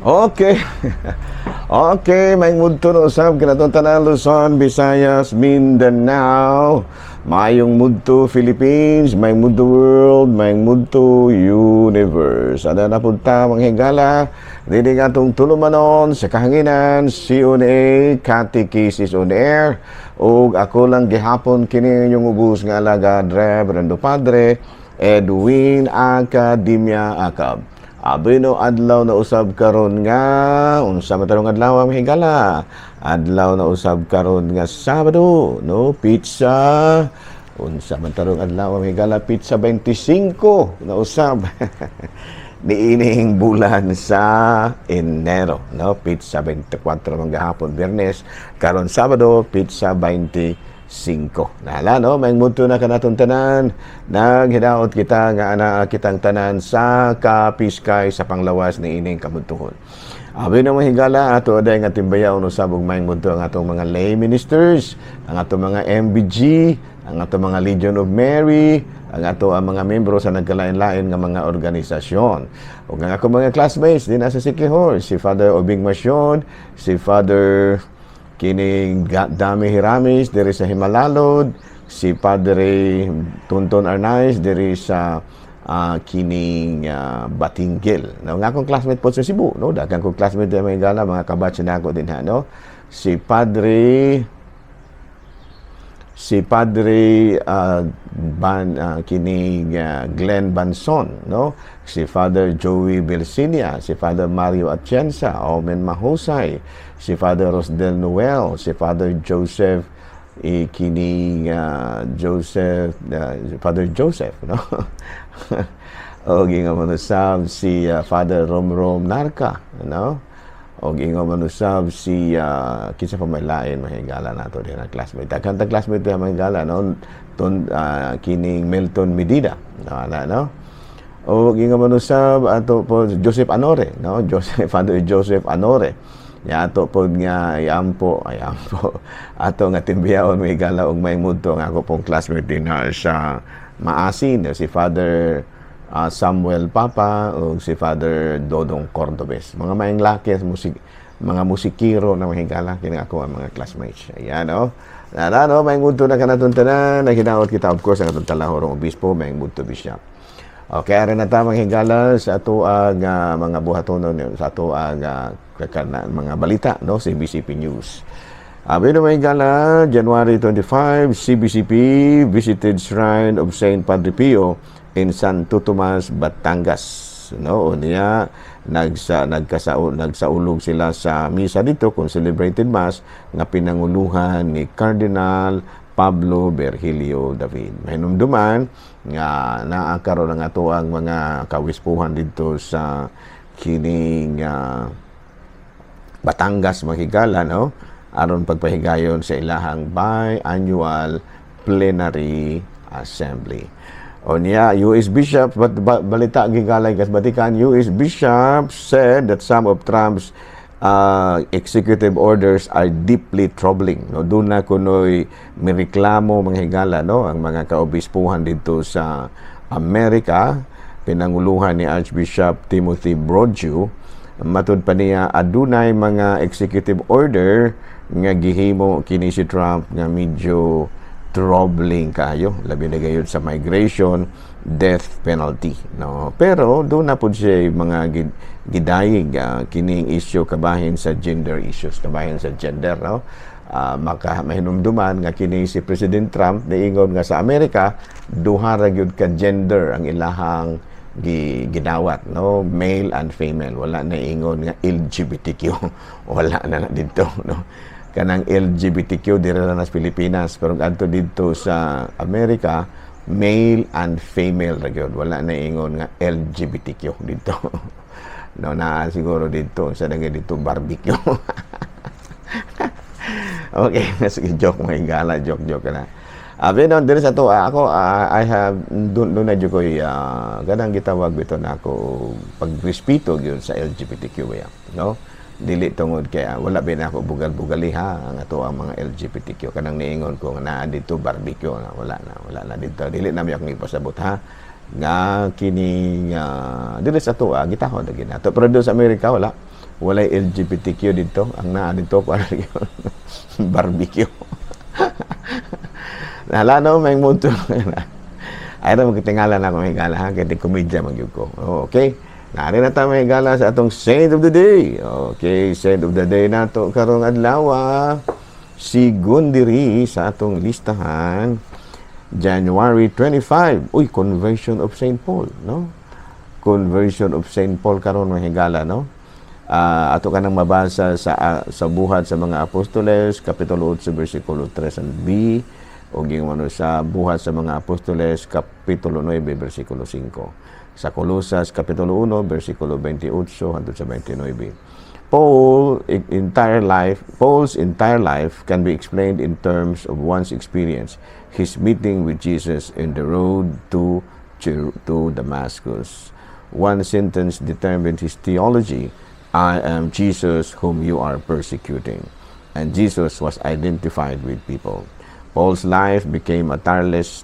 Okay. Okay, may mudto na usab kanatong tanan Luzon, Visayas, Mindanao. Mayong mudto Philippines, may mudto world, may mudto universe. Ada na punta mga higala, dili nga itong tulumanon sa kahanginan, CONA, Catechesis on Air, o ako lang gihapon kini yung ubus nga alaga, Reverendo Padre Edwin Academia Acab. Abino adlaw na usab karon nga unsa matarong adlaw ang higala. Adlaw na usab karon nga Sabado, no, pizza. Unsa matarong adlaw ang higala, pizza 25 na usab. Niining bulan sa Enero, no, pizza 24 man gahapon Biyernes, karon Sabado pizza 25. Nala, no? May muto na kanatong tanan. Naghidaot kita nga ana kitang tanan sa kapiskay sa panglawas ni ining kamuntuhon. Abi na mahigala ato aday nga timbayaw no sabog may muto ang atong mga lay ministers, ang atong mga MBG, ang atong mga Legion of Mary, ang ato ang mga membro sa nagkalain-lain nga mga organisasyon. O ang ako mga classmates din sa Sikihor, si Father Obing Masyon, si Father kining Dami Hiramis diri sa Himalalod, si Padre Tonton Arnaiz diri sa kining Batinggil. No, nga akong classmate po sa Cebu, no, daghang kong classmate sa Manggala, mga kabatch na ako din ha, no. Si Padre kining Glenn Banson, no, si Father Joey Belsinia, si Father Mario Atienza, Omen Mahusay, si Father Rosdel Noel, si Father Joseph Father Joseph, no. O ginga manusab si Father Romrom Narca, no. O ginga manusab si kinsa pa may lain mahigala nato din ang classmate. Kanta classmate ang mahigala, no, kining Milton Medina, no. O ginga manusab ato po Joseph Anore, no, Father Joseph Anore. Ya ato po nga ayampo ato nga timbiyaon may gala og may mudto nga ako pong classmate din sa Maasin, si Father Samuel Papa o si Father Dodong Cordobes. Mga maing laki mga musikiro na mahigala kini ako ang mga classmates. Ayan, no. No, may mudto na kanatong tanan, naginaot kita of course ang atong talahorong obispo, may mudto bishop. Okay, aron na ta higala sa ato ang mga buhatonon sa ato ang mga balita, no, sa CBCP News. Abi na higala, January 25, CBCP visited Shrine of Saint Padre Pio in Santo Tomas, Batangas. No, niya nagsaulog sila sa misa dito kung celebrated mass nga pinanguluhan ni Cardinal Pablo Virgilio David. Mahinumduman nga naakaroon ng ato ang mga kawispuhan dito sa kining Batangas mahigala, no, aron pagpahigayon sa ilahang biannual plenary assembly. O niya, US Bishop, balita gigalay kas Vatican, US Bishop said that some of Trump's executive orders are deeply troubling. No, doon na kunoy mireklamo mga higala, no, ang mga kaobispuhan dito sa Amerika, pinanguluhan ni Archbishop Timothy Broadju. Matud pa niya adunay mga executive order nga gihimo kini si Trump nga medyo troubling kayo, labi na gayon sa migration, death penalty, no. Pero doon na pud siya mga gidayig kining issue kabahin sa gender issues, kabahin sa gender, no. Mahinumduman nga kini si President Trump niingon nga sa Amerika duha ra gyud ka gender ang ilahang gidawat, no, male and female, wala na ingon nga LGBTQ. Wala na dito, no. Kanang LGBTQ diri na sa Pilipinas, pero adto dito sa Amerika male and female ra gyud, wala na ingon nga LGBTQ dito. No, na siguro dito sa dito barbecue. Okay, sige, joke mo higala, joke na. Abi no, diri sa to ako I have doon na jud ko ganang gitawag bito na ako pagrespeto gyud sa LGBTQ ya, no. Dili tungod kay wala ba na ako bugal-bugali ha ang ato ang mga LGBTQ kanang niingon ko nga naa dito barbecue na wala na dito, dili na mi akong ipasabot ha nga kini dili sa to gitahon lagi nato, pero doon sa Amerika wala walay LGBTQ dito. Ang naa dito para barbecue. Hala no, may mundo na. Ay na magtingala na ako may gala ha, kaya komedya magyug ko. Okay. Nari na tayo may gala sa atong Saint of the Day. Okay, Saint of the Day nato karong adlaw. Si Gundiri sa atong listahan. January 25. Uy, Conversion of Saint Paul, no? Conversion of Saint Paul karon may higala, no? Ato ka nang mabasa sa buhat sa mga apostoles, kapitulo 8, versikulo 3 and B, o gingon sa buhat sa mga apostoles, kapitulo 9, versikulo 5. Sa Colosas, kapitulo 1, versikulo 28 hangtod sa 29. Paul's entire life can be explained in terms of one's experience, his meeting with Jesus in the road to Damascus. One sentence determined his theology: I am Jesus whom you are persecuting. And Jesus was identified with people. Paul's life became a tireless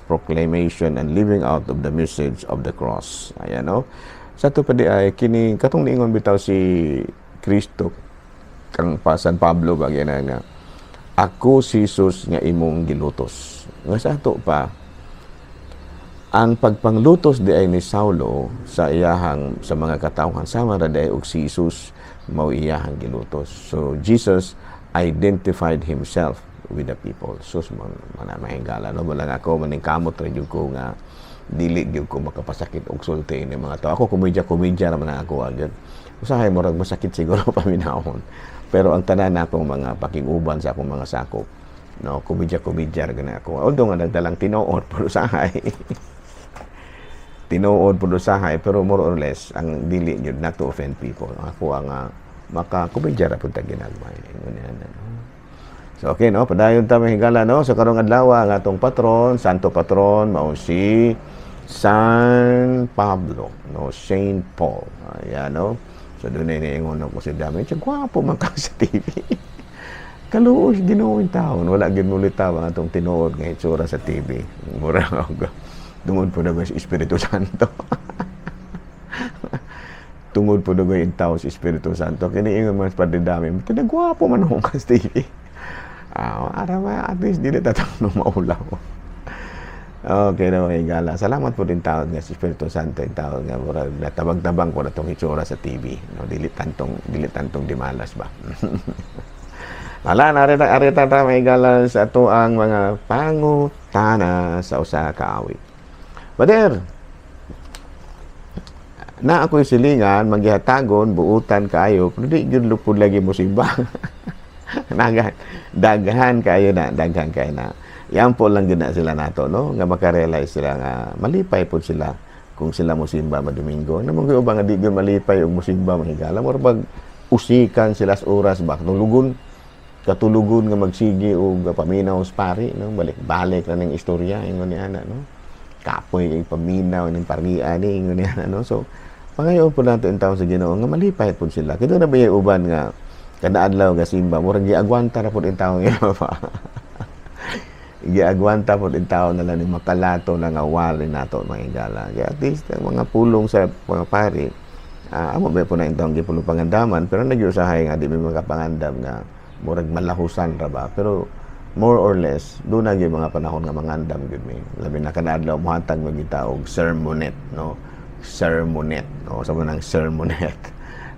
proclamation and living out of the message of the cross. Ayan, no? Sa ito pa di ay, kini, katong niingon bitaw si Kristo, kang pa San Pablo, bagay na nga, ako si Jesus nga imong gilutos. Nga sa ito pa, ang pagpanglutos di ay ni Saulo sa mga katawhan, sama ra di ay og si Jesus mao iyahang gilutos. So, Jesus identified himself with the people. Sus, mahingala, no? Wala nga ako, maningkamot rin yung ko nga, dili yung ko makapasakit og sulti ni mga tao. Ako, komedya naman ako agad. Usahay mo, masakit siguro paminahon. Pero ang tanan na akong mga pakiguban sa akong mga sakop, no? Komedya na ako. Although nga nagdalang tinuod, pero usahay. Tinuod, pero usahay, pero more or less, ang dili yun, not to offend people. Ako ang makakomedya na punta ginagmay. So, okay, no? Padayon tayo higala, no? Sa karong adlaw, ang atong patron, santo patron, mao si San Pablo, no? Saint Paul. Ayan, no? So, doon ay niingon ko si Dami. Siya, gwapo man ka sa TV. Kaluos, ginuwin taon. Wala ginulit taon ang atong tinuod ng itsura sa TV. Mura ako. Tungod po na ba si Espiritu Santo? Tungod po na ba yung tao si Espiritu Santo? Kiniingon man sa padidami. Tinagwapo man akong ka sa TV. Arama, at least dili tatang maulaw. Okay na mga higala. Salamat po din tawag nga si Espiritu Santo, yung tawag nga natabang-tabang ko na itong itsura sa TV. No, dili tantong dimalas ba? Wala, narita ta mga higala sa ito ang mga pangutana sa usa ka awit. Bader, na ako'y silingan, magyatagon, buutan kayo, pero di yun lupod lagi mo simba. daghan kayo na. Yan po lang din na sila nato, no? Nga makarealize sila nga malipay po sila kung sila musimba madomingo. Namang ba nga di yun malipay o musimba mahigala. Mura bag usikan sila sa oras ba? Nung katulugon nga magsigi o paminaw sa pari, no? Balik-balik na ng istorya, ingon niya na, no? Kapoy yung paminaw ng parian, ingon niya na, no? So, pangayon po nato yung tao sa Ginoo nga malipay po sila. Kito na ba yung uban nga kada adlaw nga simba, murag giagwanta ra pud in tawo nga pa. Giagwanta pud in tawo na lang ni makalato na nga wali nato mga higala. Kaya at least ang mga pulong sa mga pari, amo ba po na intong gipulong pangandaman, pero nagyusahay nga di may makapangandam nga murag malahusan ra ba. Pero more or less, doon na yung mga panahon nga mangandam gud mi. Labi na kada adlaw mohatag magita og sermonet, no? Sermonet, no? Sa manang sermonet.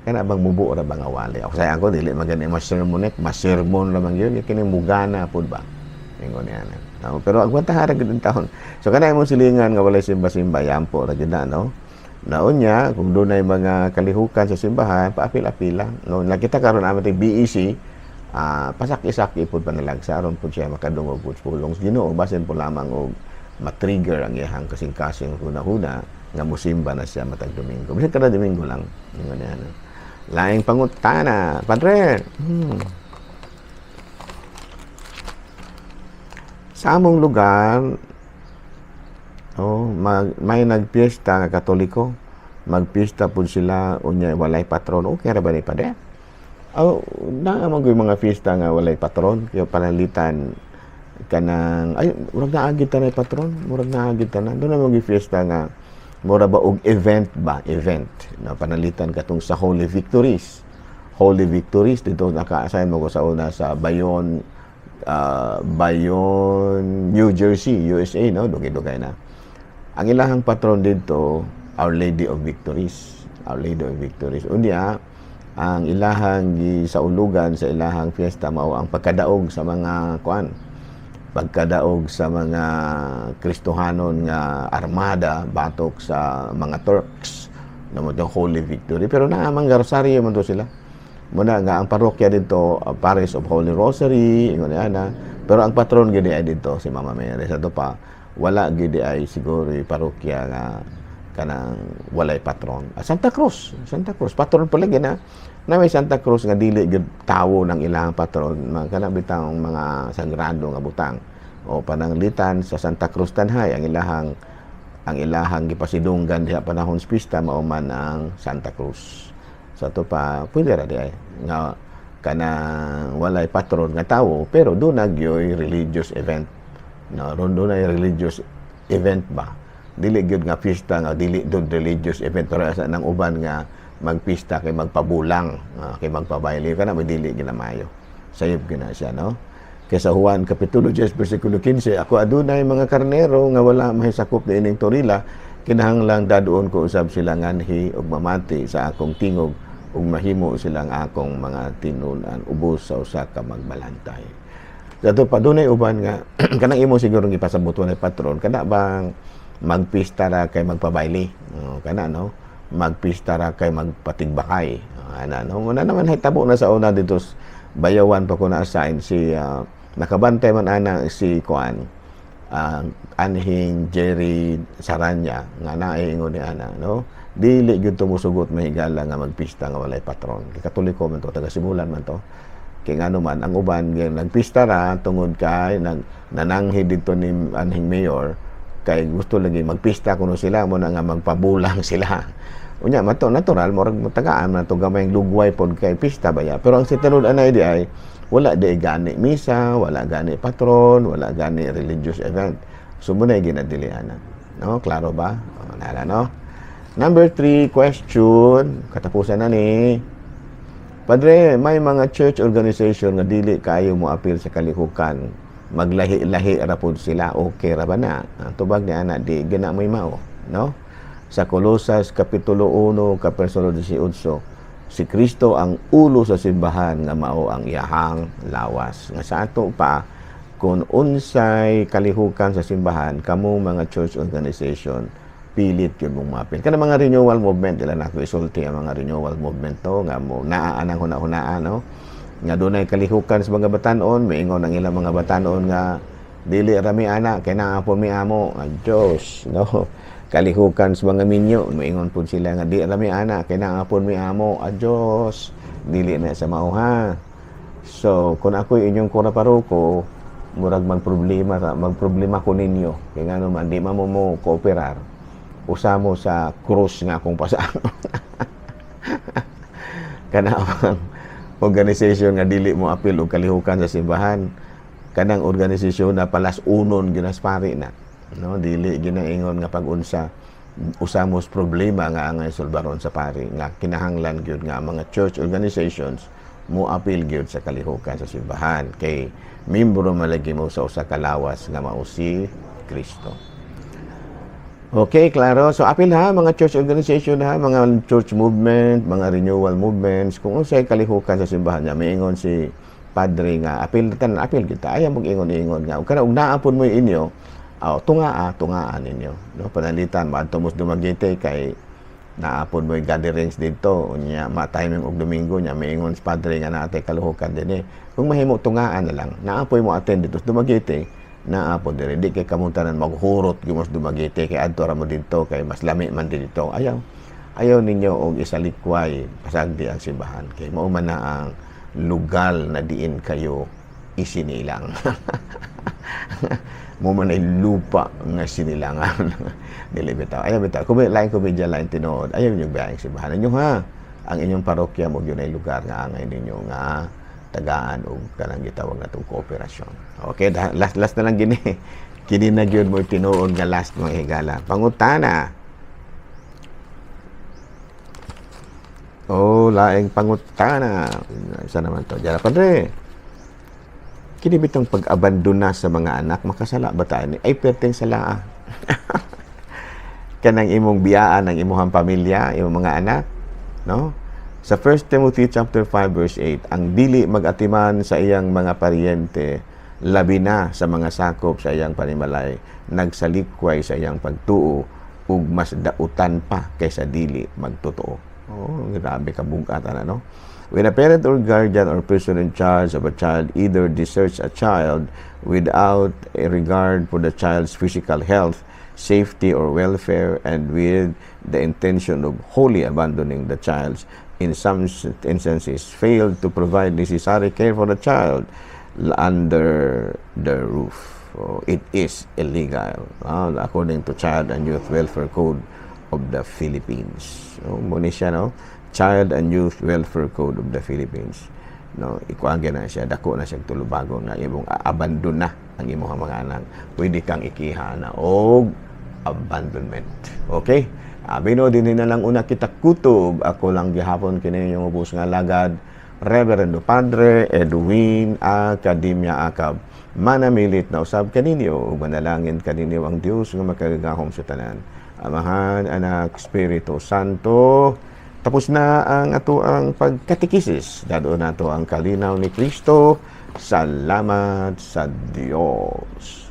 Kaya bang mubo ra bang awali. Ako sayang ko dili magani ma-sermonet, ma-sermon ra bang yun, kini mugana pud ba. Ingon niya na. No, pero agwanta hara gid taon. So kana imong silingan nga walay simba-simba yampo ra gid na, no. Naon niya kung dunay mga kalihukan sa simbahan, paapil-apila. No, nakita karon amat BEC, pasaki-saki pud panalagsa aron pud siya makadungog pud pulong Ginoo basin po lamang og ma-trigger ang iyang kasing-kasing huna-huna nga musimba na siya matag Domingo. Bisan kada Domingo lang. Ingon niya na. Laing pangutana, Padre. Sa among lugar, may nagpiesta nga Katoliko. Magpiesta po sila, unya walay patron. Okay ra ba ni Padre? Naamang yung mga fiesta nga walay patron. Kaya panalitan kanang, ay, murag naagit na patron. Murag naagit na. Doon naman yung fiesta nga mura ba og event ba, event na panalitan katong sa Holy Victories. Holy Victories dito naka-assign mo ko sa una sa Bayonne, New Jersey, USA, no, dugay-dugay na. Ang ilahang patron dito, Our Lady of Victories. Our Lady of Victories. Unya, ang ilahang sa ulugan sa ilahang fiesta mao ang pagkadaog sa mga pagkadaog sa mga Kristohanon nga armada batok sa mga Turks na mo Holy Victory. Pero naamang rosaryo man to sila. Muna nga ang parokya dito, Parish of Holy Rosary, ingon ana. Pero ang patron gid ay dito si Mama Mary. Sa to pa wala gid ay siguro parokya nga kanang walay patron. Santa Cruz patron pala gid na may Santa Cruz nga dili gid tawo ng ilang patron, kana bitang mga sagrado nga butang o pananglitan sa Santa Cruz Tanhay ang ilahang gipasidunggan diha panahon sa pista mao man ang Santa Cruz. Sa to pa pwede ra di ay nga kanang walay patron nga tawo pero do nagyoy religious event. No, do na religious event ba? Dili gyud nga pista nga dili do religious event pero sa nang uban nga magpista kay magpabulang, kay magpabayle kana may dili ginamayo. Sayop gina siya, no? Kaysa Juan Kapitulo 10 versikulo 15, ako adunay mga karnero nga wala mahisakop na ining torila, kinahanglang daduon ko usab sila nganhi ug mamati sa akong tingog ug mahimo silang akong mga tinunan ubos sa usa ka magbalantay. Dato pa dunay uban nga kanang imo siguro gipasabuton ni patron kana bang magpista ra kay magpabayle, kana no, magpista ra kay magpatigbakay, ana no, muna naman hitabo na sa una dito Bayawan pa ko na assign si nakabantay man ana si Kuan anhing Jerry Saranya nga naingon ni ana no, dili gyud tumusugot mahigala nga magpista nga walay patron. Katoliko man to, taga Simulan man to. Kay ngano man ang uban gyud nagpista ra tungod kay nananghi dito ni anhing mayor kay gusto lagi magpista kuno sila mo na nga magpabulang sila. Unya mato natural murag matagaan na to gamay lugway pod kay pista baya. Pero ang sitanod anay di ay wala di gani misa, wala gani patron, wala gani religious event. So muna ginadilian. No, klaro ba? Nala no. Number 3 question, katapusan na ni. Padre, may mga church organization nga dili kayo mo apil sa kalihukan. Maglahi-lahi ra pod sila, okay ra ba na? Tubag ni ana di gina may mao, no? Sa Colosas Kapitulo 1 Kapitulo 18, si Kristo ang ulo sa simbahan nga mao ang iyahang lawas. Nga sa ato pa kung unsay kalihukan sa simbahan kamo mga church organization pilit yun mong mapil. Kana mga renewal movement ila na ko isulti ang mga renewal movement to nga mo naa anang hunahunaan no, nga dunay kalihukan sa mga batanon, maingon ang ilang mga batanon nga dili rami ana kay naa po mi amo ang Dios no. Kalihukan sa mga minyo, maingon po sila nga di rami ana kay naa po mi amo a Dios, dili na sa mao ha. So kung ako inyong kuraparuko murag magproblema ko ninyo kay ngano man di mo kooperar usamo sa krus nga akong pasano. Kana ang organisasyon nga dili mo apil og kalihukan sa simbahan, kanang organisasyon na palas unon ginaspari na no, dili ginaingon nga pag-unsa usamos problema nga ang isolbaron sa pari nga kinahanglan gyud nga mga church organizations mo apil gyud sa kalihukan sa simbahan kay membro malagi mo sa usa ka lawas nga mao si Kristo. Okay, klaro. So, apil ha, mga church organization ha, mga church movement, mga renewal movements, kung unsay kalihukan sa simbahan niya, may ingon si Padre nga, apil kita, ayaw mag-ingon-ingon nga. Kaya, kung naapon mo inyo, tungaan ninyo. No? Panalitan, maadtomos Dumaguete, kay naapon mo yung gatherings dito, unya, ma-timing og Domingo niya, may ingon si Padre nga naatay kalihukan din eh. Kung mahimo, tungaan na lang, naapoy mo attend dito sa Dumaguete, naa po dire di kay kamuntanan maghurot gimos Dumaguete kay adto ra mo dito kay mas lami man dito. Ayaw ninyo og isalikway pasagdi ang simbahan kay mao man na ang lugal na diin kayo isinilang. Mo man ay lupa nga sinilangan. Dili bitaw. Ayaw bitaw. Kung lain komedya lain tinuod, ayaw niyo bayang simbahan ninyo ha. Ang inyong parokya mo gyud ay lugar nga angay ninyo nga tagaan o kanang gitawag na itong kooperasyon. Okay, last na lang gini. Kini na gyud mo tinuod nga last mga higala. Pangutana, laing pangutana. Isa naman to. Diyan, Padre. Kini bitong pag-abandona sa mga anak, makasala ba tayo? Ay, perteng sala. Kanang imong biyaan ng imong pamilya, imong mga anak, no? Sa 1 Timothy chapter 5 verse 8, ang dili mag-atiman sa iyang mga paryente, labi na sa mga sakop sa iyang panimalay, nagsalikway sa iyang pagtuo, ug mas dautan pa kaysa dili magtotoo. Oh, grabe ka bugatan, ano? When a parent or guardian or person in charge of a child either deserts a child without a regard for the child's physical health, safety, or welfare, and with the intention of wholly abandoning the child, in some instances failed to provide necessary care for the child under the roof, it is illegal, according to Child and Youth Welfare Code of the Philippines. Muna siya, no? Child and Youth Welfare Code of the Philippines. No, ikuangge na siya, dako na siyang tulubago na imong abandon na ang imong mga anak. Pwede kang ikiha na og abandonment. Okay? Bino din na lang una kita kutob. Ako lang gihapon kini yung ubos nga lagad, Reverendo Padre Edwin Academia Acab. Manamilit na usab kaninyo ug manalangin kaninyo ang Dios nga makagagahom sa tanan. Amahan, Anak, Espiritu Santo. Tapos na ang ato ang pagkatikisis. Dado na to ang kalinaw ni Kristo. Salamat sa Dios.